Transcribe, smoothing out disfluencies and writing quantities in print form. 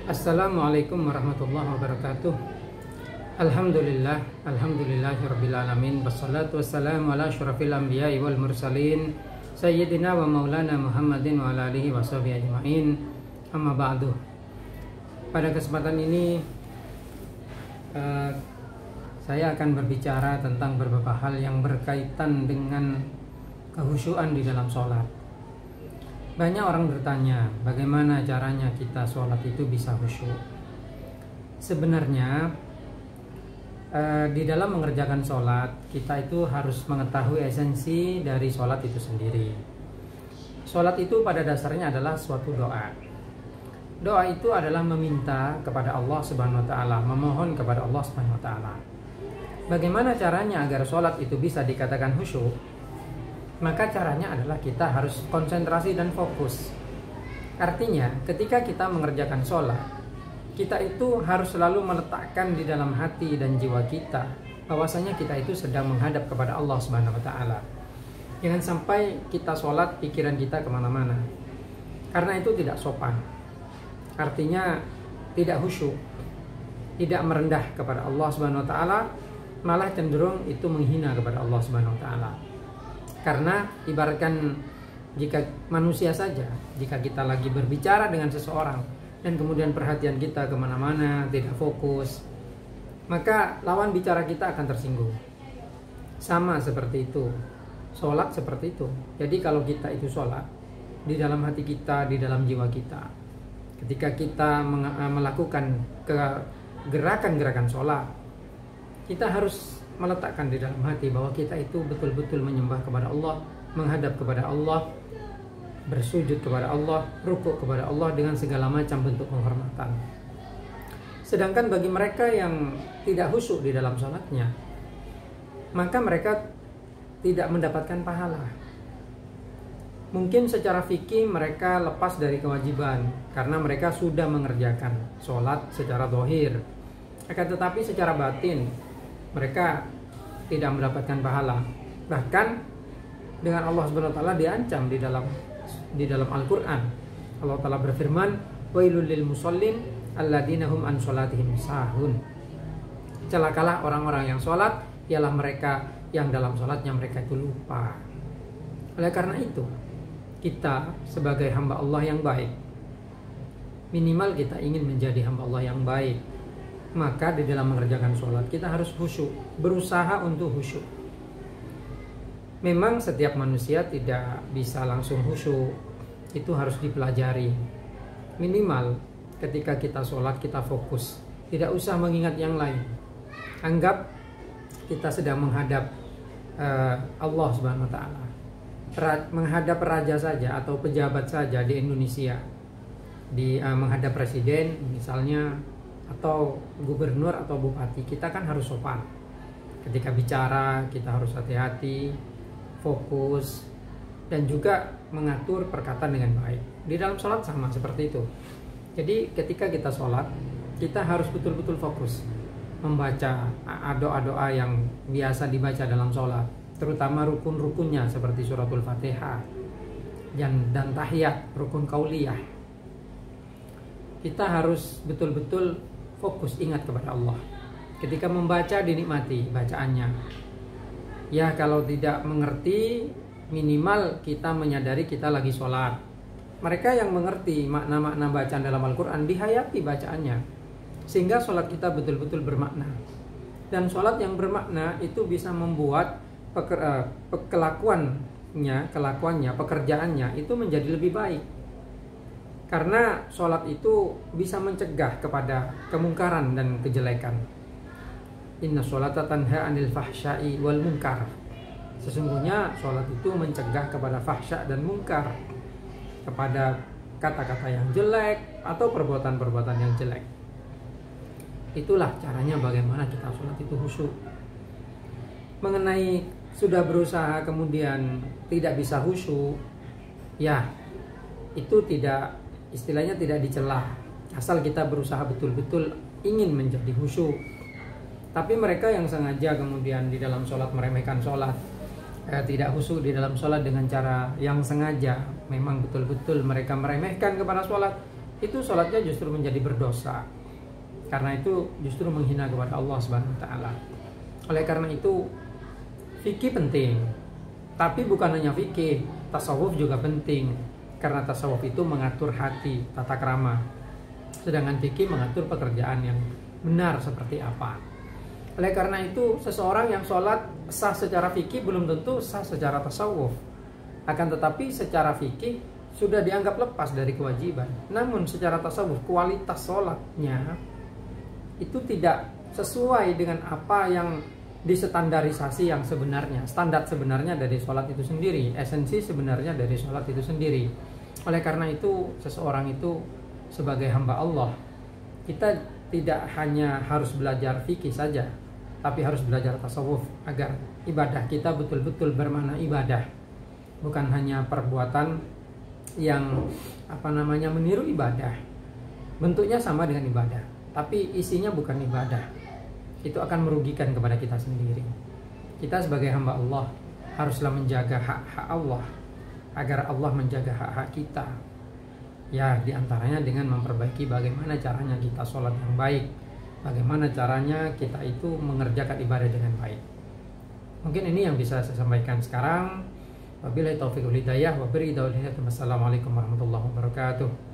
Assalamualaikum warahmatullahi wabarakatuh. Alhamdulillahirabbil alamin. Wassalatu wassalamu ala asyrafil anbiya'i wal mursalin sayyidina wa maulana Muhammadin wa ala alihi washabihi ajmain. Amma ba'du. Pada kesempatan ini saya akan berbicara tentang beberapa hal yang berkaitan dengan kehusyuan di dalam sholat. Banyak orang bertanya, bagaimana caranya kita sholat itu bisa khusyuk? Sebenarnya di dalam mengerjakan sholat, kita itu harus mengetahui esensi dari sholat itu sendiri. Sholat itu pada dasarnya adalah suatu doa. Doa itu adalah meminta kepada Allah Subhanahu wa Ta'ala, memohon kepada Allah Subhanahu wa Ta'ala. Bagaimana caranya agar sholat itu bisa dikatakan khusyuk? Maka caranya adalah kita harus konsentrasi dan fokus. Artinya ketika kita mengerjakan sholat, kita itu harus selalu meletakkan di dalam hati dan jiwa kita bahwasanya kita itu sedang menghadap kepada Allah Subhanahu wa Ta'ala. Jangan sampai kita sholat pikiran kita kemana-mana, karena itu tidak sopan. Artinya tidak khusyuk, tidak merendah kepada Allah Subhanahu wa Ta'ala, malah cenderung itu menghina kepada Allah Subhanahu wa Ta'ala. Karena ibaratkan jika manusia saja, jika kita lagi berbicara dengan seseorang dan kemudian perhatian kita kemana-mana, tidak fokus, maka lawan bicara kita akan tersinggung. Sama seperti itu, sholat seperti itu. Jadi kalau kita itu sholat, di dalam hati kita, di dalam jiwa kita, ketika kita melakukan gerakan-gerakan sholat, kita harus meletakkan di dalam hati bahwa kita itu betul-betul menyembah kepada Allah, menghadap kepada Allah, bersujud kepada Allah, rukuk kepada Allah dengan segala macam bentuk penghormatan. Sedangkan bagi mereka yang tidak khusyuk di dalam sholatnya, maka mereka tidak mendapatkan pahala. Mungkin secara fikih mereka lepas dari kewajiban karena mereka sudah mengerjakan sholat secara zahir. Akan tetapi secara batin mereka tidak mendapatkan pahala. Bahkan dengan Allah Subhanahu wa Ta'ala diancam di dalam Al-Qur'an. Allah Ta'ala berfirman, "Wailul lil musallin alladzina hum an sholatihim sahun." Celakalah orang-orang yang sholat, ialah mereka yang dalam sholatnya mereka itu lupa. Oleh karena itu, kita sebagai hamba Allah yang baik, minimal kita ingin menjadi hamba Allah yang baik, maka di dalam mengerjakan sholat kita harus khusyuk, berusaha untuk khusyuk. Memang setiap manusia tidak bisa langsung khusyuk, itu harus dipelajari. Minimal ketika kita sholat kita fokus, tidak usah mengingat yang lain. Anggap kita sedang menghadap Allah Subhanahu wa Ta'ala, menghadap raja saja atau pejabat saja di Indonesia, menghadap presiden misalnya, atau gubernur atau bupati, kita kan harus sopan. Ketika bicara kita harus hati-hati, fokus, dan juga mengatur perkataan dengan baik. Di dalam sholat sama seperti itu. Jadi ketika kita sholat, kita harus betul-betul fokus membaca doa-doa yang biasa dibaca dalam sholat, terutama rukun-rukunnya seperti suratul Fatihah dan tahiyat, rukun qauliyah. Kita harus betul-betul fokus, ingat kepada Allah. Ketika membaca dinikmati bacaannya. Ya kalau tidak mengerti, minimal kita menyadari kita lagi sholat. Mereka yang mengerti makna-makna bacaan dalam Al-Quran, dihayati bacaannya, sehingga sholat kita betul-betul bermakna. Dan sholat yang bermakna itu bisa membuat kelakuannya, pekerjaannya itu menjadi lebih baik. Karena sholat itu bisa mencegah kepada kemungkaran dan kejelekan. Inna sholata tanha anil fahsya'i wal munkar. Sesungguhnya sholat itu mencegah kepada fahsya dan munkar, kepada kata-kata yang jelek atau perbuatan-perbuatan yang jelek. Itulah caranya bagaimana kita sholat itu khusyuk. Mengenai sudah berusaha kemudian tidak bisa khusyuk, ya itu istilahnya tidak dicela, asal kita berusaha betul-betul ingin menjadi khusyuk. Tapi mereka yang sengaja kemudian di dalam sholat meremehkan sholat, tidak khusyuk di dalam sholat dengan cara yang sengaja, memang betul-betul mereka meremehkan kepada sholat, itu sholatnya justru menjadi berdosa. Karena itu justru menghina kepada Allah Subhanahu wa taala. Oleh karena itu fikih penting. Tapi bukan hanya fikih, tasawuf juga penting. Karena tasawuf itu mengatur hati, tata krama. Sedangkan fikih mengatur pekerjaan yang benar seperti apa. Oleh karena itu seseorang yang sholat sah secara fikih belum tentu sah secara tasawuf. Akan tetapi secara fikih sudah dianggap lepas dari kewajiban. Namun secara tasawuf kualitas sholatnya itu tidak sesuai dengan apa yang distandarisasi yang sebenarnya. Standar sebenarnya dari sholat itu sendiri, esensi sebenarnya dari sholat itu sendiri. Oleh karena itu seseorang itu sebagai hamba Allah, kita tidak hanya harus belajar fikih saja, tapi harus belajar tasawuf agar ibadah kita betul-betul bermakna ibadah, bukan hanya perbuatan yang meniru ibadah. Bentuknya sama dengan ibadah, tapi isinya bukan ibadah. Itu akan merugikan kepada kita sendiri. Kita sebagai hamba Allah haruslah menjaga hak-hak Allah agar Allah menjaga hak-hak kita. Ya, diantaranya dengan memperbaiki bagaimana caranya kita sholat yang baik, bagaimana caranya kita itu mengerjakan ibadah dengan baik. Mungkin ini yang bisa saya sampaikan sekarang. Wabillahi taufiq wal hidayah wa biridha wal hidayah. Wassalamualaikum warahmatullahi wabarakatuh.